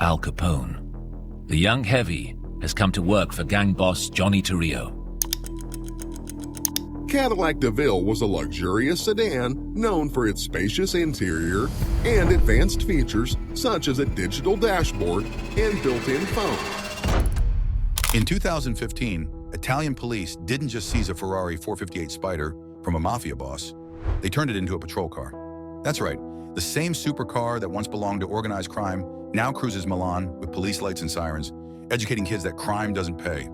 Al Capone. The young heavy has come to work for gang boss Johnny Torrio. Cadillac DeVille was a luxurious sedan known for its spacious interior and advanced features such as a digital dashboard and built-in phone. In 2015, Italian police didn't just seize a Ferrari 458 Spider from a mafia boss, they turned it into a patrol car. That's right, the same supercar that once belonged to organized crime now cruises Milan with police lights and sirens, educating kids that crime doesn't pay.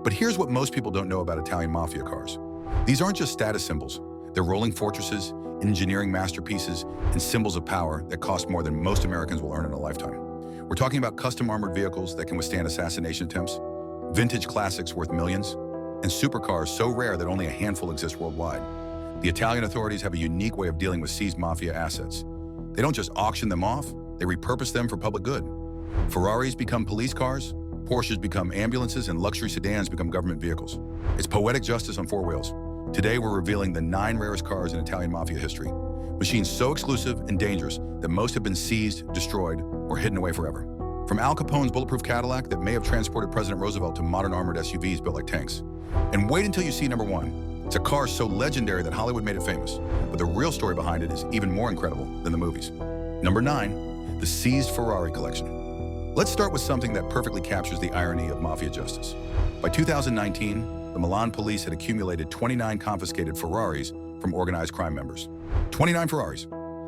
But here's what most people don't know about Italian Mafia cars. These aren't just status symbols. They're rolling fortresses, engineering masterpieces, and symbols of power that cost more than most Americans will earn in a lifetime. We're talking about custom armored vehicles that can withstand assassination attempts, vintage classics worth millions, and supercars so rare that only a handful exist worldwide. The Italian authorities have a unique way of dealing with seized mafia assets. They don't just auction them off, they repurpose them for public good. Ferraris become police cars, Porsches become ambulances, and luxury sedans become government vehicles. It's poetic justice on four wheels. Today, we're revealing the 9 rarest cars in Italian Mafia history. Machines so exclusive and dangerous that most have been seized, destroyed, or hidden away forever. From Al Capone's bulletproof Cadillac that may have transported President Roosevelt to modern armored SUVs built like tanks. And wait until you see number 1. It's a car so legendary that Hollywood made it famous, but the real story behind it is even more incredible than the movies. Number 9, the seized Ferrari collection. Let's start with something that perfectly captures the irony of mafia justice. By 2019, the Milan police had accumulated 29 confiscated Ferraris from organized crime members. 29 Ferraris.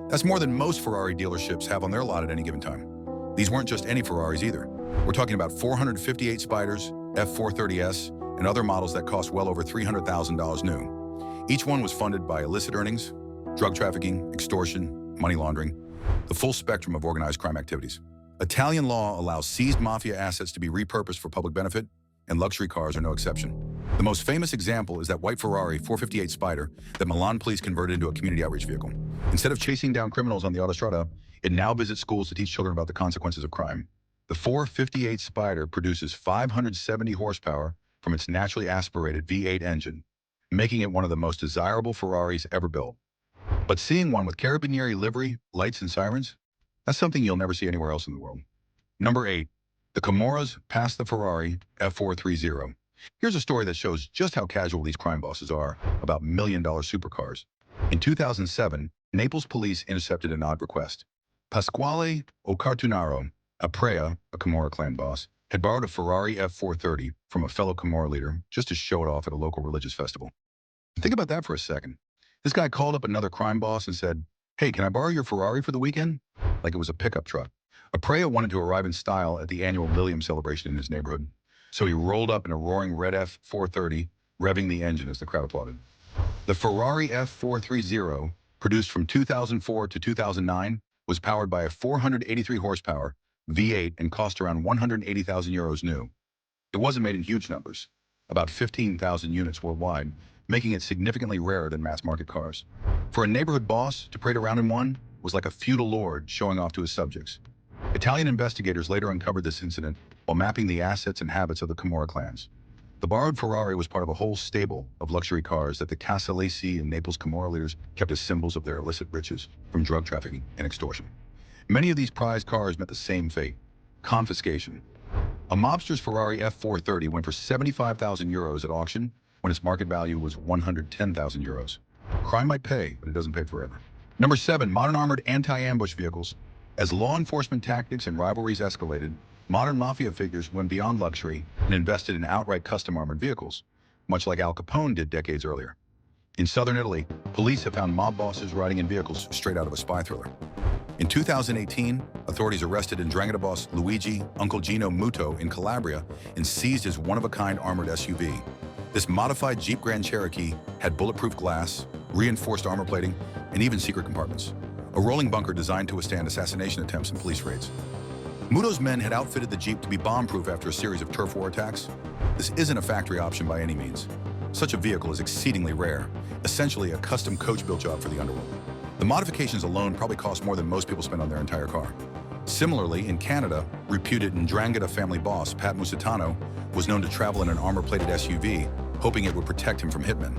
That's more than most Ferrari dealerships have on their lot at any given time. These weren't just any Ferraris either. We're talking about 458 Spiders, F430S, and other models that cost well over $300,000 new. Each one was funded by illicit earnings, drug trafficking, extortion, money laundering, the full spectrum of organized crime activities. Italian law allows seized mafia assets to be repurposed for public benefit, and luxury cars are no exception. The most famous example is that white Ferrari 458 Spider that Milan police converted into a community outreach vehicle. Instead of chasing down criminals on the autostrada, it now visits schools to teach children about the consequences of crime. The 458 Spider produces 570 horsepower from its naturally aspirated V8 engine, making it one of the most desirable Ferraris ever built. But seeing one with Carabinieri livery, lights, and sirens, that's something you'll never see anywhere else in the world. Number 8. The Camorras pass the Ferrari F430. Here's a story that shows just how casual these crime bosses are about million-dollar supercars. In 2007, Naples police intercepted an odd request. Pasquale Ocartunaro, a Prea, a Camorra clan boss, had borrowed a Ferrari F430 from a fellow Camorra leader just to show it off at a local religious festival. Think about that for a second. This guy called up another crime boss and said, "Hey, can I borrow your Ferrari for the weekend?" Like it was a pickup truck. Aprea wanted to arrive in style at the annual Lilium celebration in his neighborhood, so he rolled up in a roaring red F430, revving the engine as the crowd applauded. The Ferrari F430, produced from 2004 to 2009, was powered by a 483 horsepower V8 and cost around 180,000 euros new. It wasn't made in huge numbers, about 15,000 units worldwide, making it significantly rarer than mass-market cars. For a neighborhood boss to parade around in one was like a feudal lord showing off to his subjects. Italian investigators later uncovered this incident while mapping the assets and habits of the Camorra clans. The borrowed Ferrari was part of a whole stable of luxury cars that the Castellano and Naples Camorra leaders kept as symbols of their illicit riches from drug trafficking and extortion. Many of these prized cars met the same fate: confiscation. A mobster's Ferrari F430 went for 75,000 euros at auction when its market value was 110,000 euros. Crime might pay, but it doesn't pay forever. Number 7, modern armored anti-ambush vehicles. As law enforcement tactics and rivalries escalated, modern mafia figures went beyond luxury and invested in outright custom armored vehicles, much like Al Capone did decades earlier. In southern Italy, police have found mob bosses riding in vehicles straight out of a spy thriller. In 2018, authorities arrested 'Ndrangheta boss Luigi Uncle Gino Muto in Calabria and seized his one-of-a-kind armored SUV. This modified Jeep Grand Cherokee had bulletproof glass, reinforced armor plating, and even secret compartments. A rolling bunker designed to withstand assassination attempts and police raids. Muto's men had outfitted the Jeep to be bomb-proof after a series of turf war attacks. This isn't a factory option by any means. Such a vehicle is exceedingly rare, essentially a custom coach-built job for the underworld. The modifications alone probably cost more than most people spend on their entire car. Similarly, in Canada, reputed 'Ndrangheta family boss Pat Musitano was known to travel in an armor-plated SUV, hoping it would protect him from hitmen.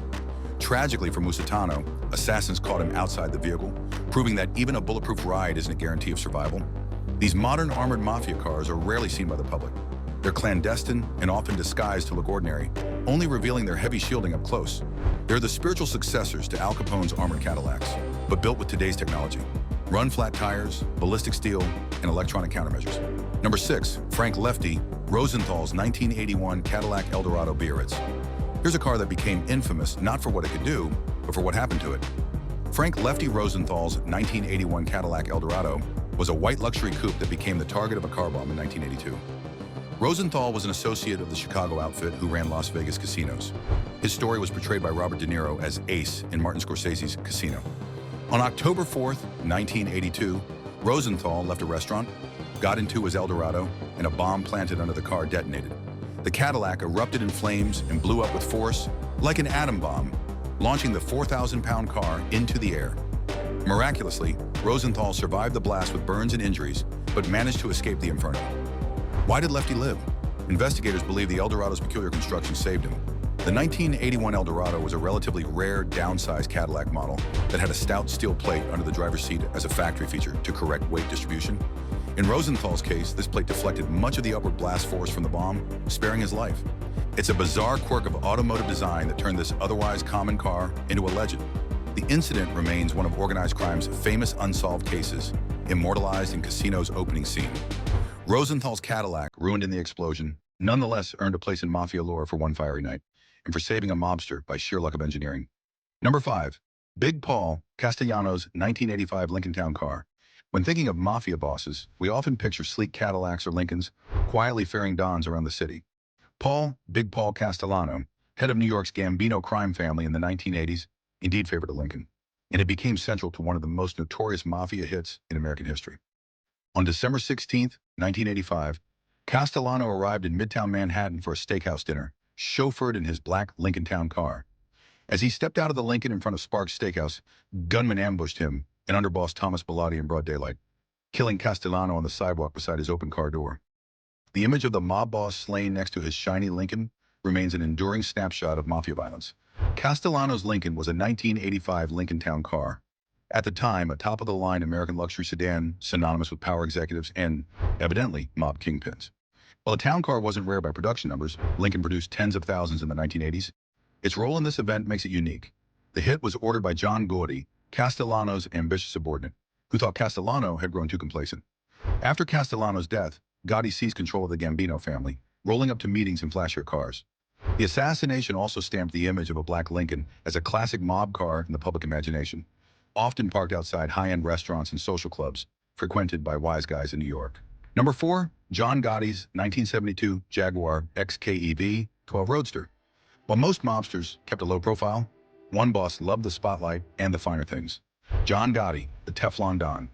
Tragically for Musitano, assassins caught him outside the vehicle, proving that even a bulletproof ride isn't a guarantee of survival. These modern armored mafia cars are rarely seen by the public. They're clandestine and often disguised to look ordinary, only revealing their heavy shielding up close. They're the spiritual successors to Al Capone's armored Cadillacs, but built with today's technology. Run-flat tires, ballistic steel, and electronic countermeasures. Number 6, Frank Lefty, Rosenthal's 1981 Cadillac Eldorado Biarritz. Here's a car that became infamous not for what it could do, but for what happened to it. Frank Lefty Rosenthal's 1981 Cadillac Eldorado was a white luxury coupe that became the target of a car bomb in 1982. Rosenthal was an associate of the Chicago outfit who ran Las Vegas casinos. His story was portrayed by Robert De Niro as Ace in Martin Scorsese's Casino. On October 4th, 1982, Rosenthal left a restaurant, got into his Eldorado, and a bomb planted under the car detonated. The Cadillac erupted in flames and blew up with force, like an atom bomb, launching the 4,000-pound car into the air. Miraculously, Rosenthal survived the blast with burns and injuries, but managed to escape the inferno. Why did Lefty live? Investigators believe the Eldorado's peculiar construction saved him. The 1981 Eldorado was a relatively rare, downsized Cadillac model that had a stout steel plate under the driver's seat as a factory feature to correct weight distribution. In Rosenthal's case, this plate deflected much of the upward blast force from the bomb, sparing his life. It's a bizarre quirk of automotive design that turned this otherwise common car into a legend. The incident remains one of organized crime's famous unsolved cases, immortalized in Casino's opening scene. Rosenthal's Cadillac, ruined in the explosion, nonetheless earned a place in mafia lore for one fiery night, and for saving a mobster by sheer luck of engineering. Number 5, Big Paul, Castellano's 1985 Lincoln Town car. When thinking of mafia bosses, we often picture sleek Cadillacs or Lincolns quietly faring dons around the city. Paul, Big Paul Castellano, head of New York's Gambino crime family in the 1980s, indeed favored a Lincoln, and it became central to one of the most notorious mafia hits in American history. On December 16, 1985, Castellano arrived in Midtown Manhattan for a steakhouse dinner, chauffeured in his black Lincoln Town car. As he stepped out of the Lincoln in front of Sparks Steakhouse, gunmen ambushed him and underboss Thomas Bilotti in broad daylight, killing Castellano on the sidewalk beside his open car door. The image of the mob boss slain next to his shiny Lincoln remains an enduring snapshot of mafia violence. Castellano's Lincoln was a 1985 Lincoln Town car. At the time, a top-of-the-line American luxury sedan synonymous with power executives and, evidently, mob kingpins. While a town car wasn't rare by production numbers, Lincoln produced tens of thousands in the 1980s. Its role in this event makes it unique. The hit was ordered by John Gotti, Castellano's ambitious subordinate, who thought Castellano had grown too complacent. After Castellano's death, Gotti seized control of the Gambino family, rolling up to meetings in flashier cars. The assassination also stamped the image of a black Lincoln as a classic mob car in the public imagination, often parked outside high-end restaurants and social clubs, frequented by wise guys in New York. Number 4, John Gotti's 1972 Jaguar XKEV 12 Roadster. While most mobsters kept a low profile, one boss loved the spotlight and the finer things. John Gotti, the Teflon Don.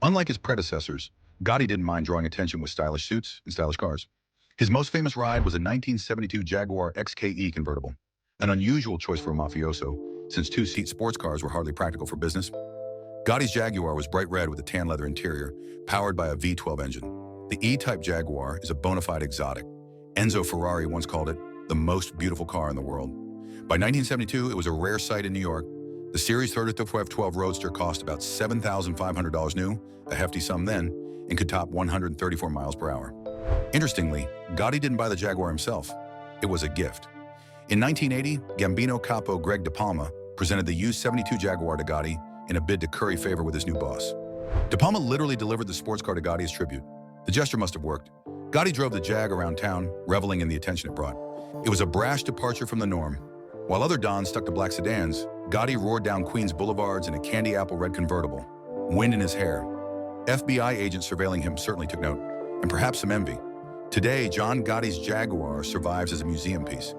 Unlike his predecessors, Gotti didn't mind drawing attention with stylish suits and stylish cars. His most famous ride was a 1972 Jaguar XKE convertible, an unusual choice for a mafioso, since two-seat sports cars were hardly practical for business. Gotti's Jaguar was bright red with a tan leather interior, powered by a V12 engine. The E-Type Jaguar is a bona fide exotic. Enzo Ferrari once called it the most beautiful car in the world. By 1972, it was a rare sight in New York. The Series 3512 Roadster cost about $7,500 new, a hefty sum then, and could top 134 miles per hour. Interestingly, Gotti didn't buy the Jaguar himself. It was a gift. In 1980, Gambino capo Greg De Palma presented the U72 Jaguar to Gotti in a bid to curry favor with his new boss. De Palma literally delivered the sports car to Gotti as tribute. The gesture must have worked. Gotti drove the Jag around town, reveling in the attention it brought. It was a brash departure from the norm. While other dons stuck to black sedans, Gotti roared down Queens boulevards in a candy apple red convertible, wind in his hair. FBI agents surveilling him certainly took note, and perhaps some envy. Today, John Gotti's Jaguar survives as a museum piece.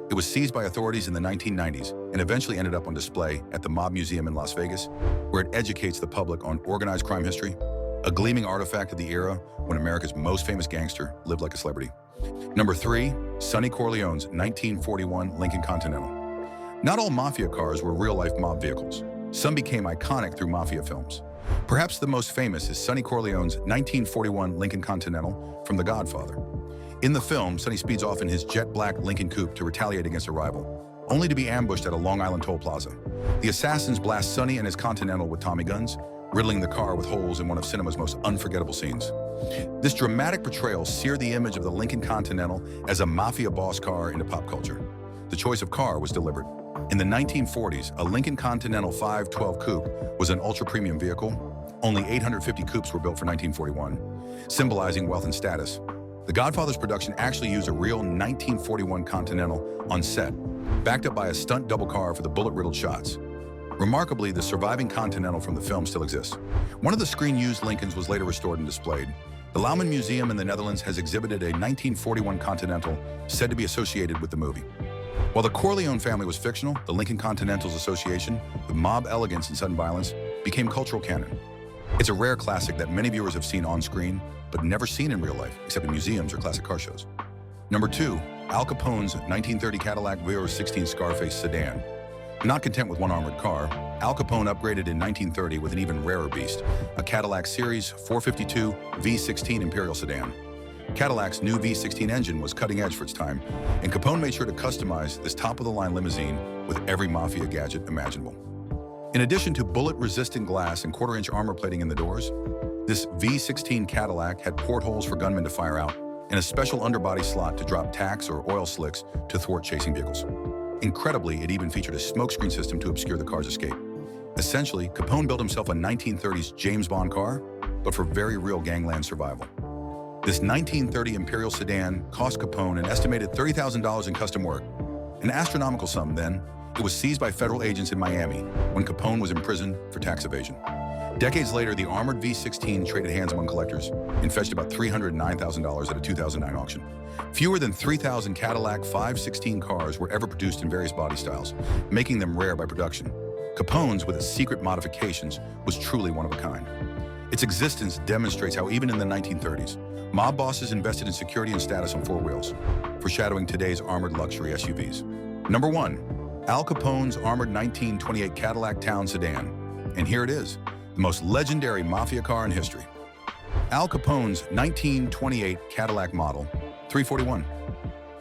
It was seized by authorities in the 1990s and eventually ended up on display at the Mob Museum in Las Vegas, where it educates the public on organized crime history, a gleaming artifact of the era when America's most famous gangster lived like a celebrity. Number 3, Sonny Corleone's 1941 Lincoln Continental. Not all mafia cars were real-life mob vehicles. Some became iconic through mafia films. Perhaps the most famous is Sonny Corleone's 1941 Lincoln Continental from The Godfather. In the film, Sonny speeds off in his jet-black Lincoln coupe to retaliate against a rival, only to be ambushed at a Long Island toll plaza. The assassins blast Sonny and his Continental with Tommy guns, riddling the car with holes in one of cinema's most unforgettable scenes. This dramatic portrayal seared the image of the Lincoln Continental as a mafia boss car into pop culture. The choice of car was deliberate. In the 1940s, a Lincoln Continental 512 Coupe was an ultra-premium vehicle. Only 850 coupes were built for 1941, symbolizing wealth and status. The Godfather's production actually used a real 1941 Continental on set, backed up by a stunt double car for the bullet-riddled shots. Remarkably, the surviving Continental from the film still exists. One of the screen-used Lincolns was later restored and displayed. The Lauman Museum in the Netherlands has exhibited a 1941 Continental said to be associated with the movie. While the Corleone family was fictional, the Lincoln Continental's association with mob elegance and sudden violence became cultural canon. It's a rare classic that many viewers have seen on screen, but never seen in real life, except in museums or classic car shows. Number 2, Al Capone's 1930 Cadillac VR16 Scarface sedan. Not content with one armored car, Al Capone upgraded in 1930 with an even rarer beast, a Cadillac Series 452 V16 Imperial sedan. Cadillac's new V16 engine was cutting edge for its time, and Capone made sure to customize this top-of-the-line limousine with every mafia gadget imaginable. In addition to bullet-resistant glass and quarter-inch armor plating in the doors, this V16 Cadillac had portholes for gunmen to fire out and a special underbody slot to drop tacks or oil slicks to thwart chasing vehicles. Incredibly, it even featured a smokescreen system to obscure the car's escape. Essentially, Capone built himself a 1930s James Bond car, but for very real gangland survival. This 1930 Imperial sedan cost Capone an estimated $30,000 in custom work. An astronomical sum then. It was seized by federal agents in Miami when Capone was imprisoned for tax evasion. Decades later, the armored V16 traded hands among collectors and fetched about $309,000 at a 2009 auction. Fewer than 3,000 Cadillac 516 cars were ever produced in various body styles, making them rare by production. Capone's, with its secret modifications, was truly one of a kind. Its existence demonstrates how even in the 1930s, mob bosses invested in security and status on four wheels, foreshadowing today's armored luxury SUVs. Number 1. Al Capone's armored 1928 Cadillac Town Sedan. And here it is, the most legendary mafia car in history. Al Capone's 1928 Cadillac Model 341.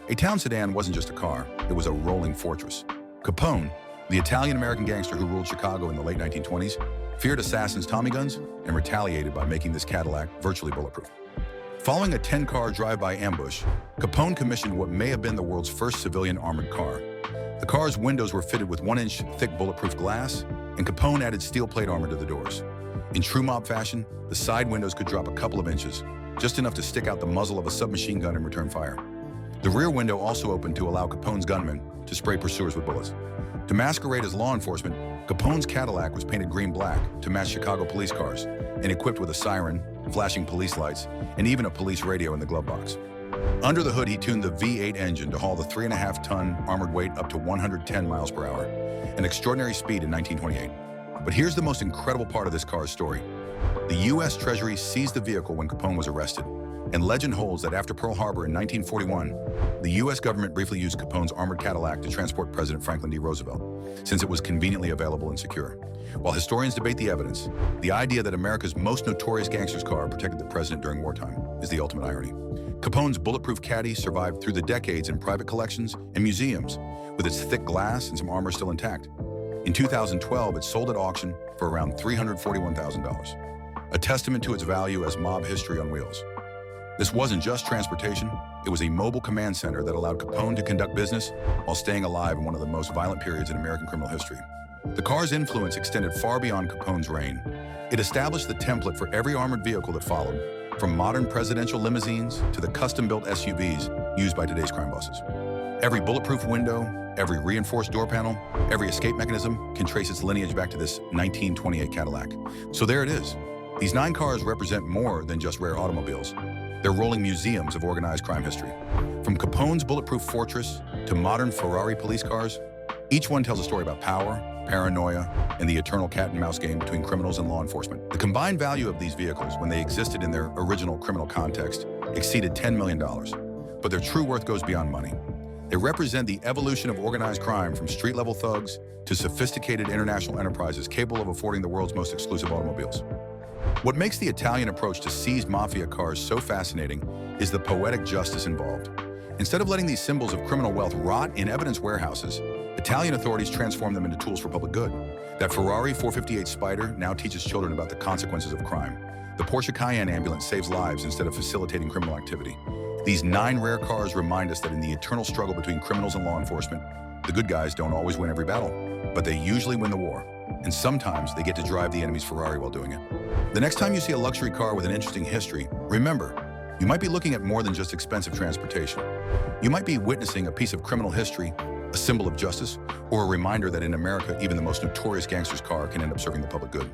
A Town Sedan wasn't just a car, it was a rolling fortress. Capone, the Italian-American gangster who ruled Chicago in the late 1920s, feared assassins' Tommy guns and retaliated by making this Cadillac virtually bulletproof. Following a 10-car drive-by ambush, Capone commissioned what may have been the world's first civilian armored car. The car's windows were fitted with 1-inch thick bulletproof glass, and Capone added steel plate armor to the doors. In true mob fashion, the side windows could drop a couple of inches, just enough to stick out the muzzle of a submachine gun and return fire. The rear window also opened to allow Capone's gunmen to spray pursuers with bullets. To masquerade as law enforcement, Capone's Cadillac was painted green-black to match Chicago police cars and equipped with a siren, flashing police lights, and even a police radio in the glove box. Under the hood, he tuned the V8 engine to haul the 3.5-ton armored weight up to 110 miles per hour, an extraordinary speed in 1928. But here's the most incredible part of this car's story. The U.S. Treasury seized the vehicle when Capone was arrested, and legend holds that after Pearl Harbor in 1941, the U.S. government briefly used Capone's armored Cadillac to transport President Franklin D. Roosevelt, since it was conveniently available and secure. While historians debate the evidence, the idea that America's most notorious gangster's car protected the president during wartime is the ultimate irony. Capone's bulletproof Caddy survived through the decades in private collections and museums, with its thick glass and some armor still intact. In 2012, it sold at auction for around $341,000, a testament to its value as mob history on wheels. This wasn't just transportation, it was a mobile command center that allowed Capone to conduct business while staying alive in one of the most violent periods in American criminal history. The car's influence extended far beyond Capone's reign. It established the template for every armored vehicle that followed, from modern presidential limousines to the custom-built SUVs used by today's crime bosses. Every bulletproof window, every reinforced door panel, every escape mechanism can trace its lineage back to this 1928 Cadillac. So there it is. These 9 cars represent more than just rare automobiles. They're rolling museums of organized crime history. From Capone's bulletproof fortress to modern Ferrari police cars, each one tells a story about power, paranoia, and the eternal cat-and-mouse game between criminals and law enforcement. The combined value of these vehicles, when they existed in their original criminal context, exceeded $10 million. But their true worth goes beyond money. They represent the evolution of organized crime from street-level thugs to sophisticated international enterprises capable of affording the world's most exclusive automobiles. What makes the Italian approach to seized mafia cars so fascinating is the poetic justice involved. Instead of letting these symbols of criminal wealth rot in evidence warehouses, Italian authorities transformed them into tools for public good. That Ferrari 458 Spider now teaches children about the consequences of crime. The Porsche Cayenne ambulance saves lives instead of facilitating criminal activity. These 9 rare cars remind us that in the eternal struggle between criminals and law enforcement, the good guys don't always win every battle, but they usually win the war. And sometimes they get to drive the enemy's Ferrari while doing it. The next time you see a luxury car with an interesting history, remember, you might be looking at more than just expensive transportation. You might be witnessing a piece of criminal history, a symbol of justice, or a reminder that in America, even the most notorious gangster's car can end up serving the public good.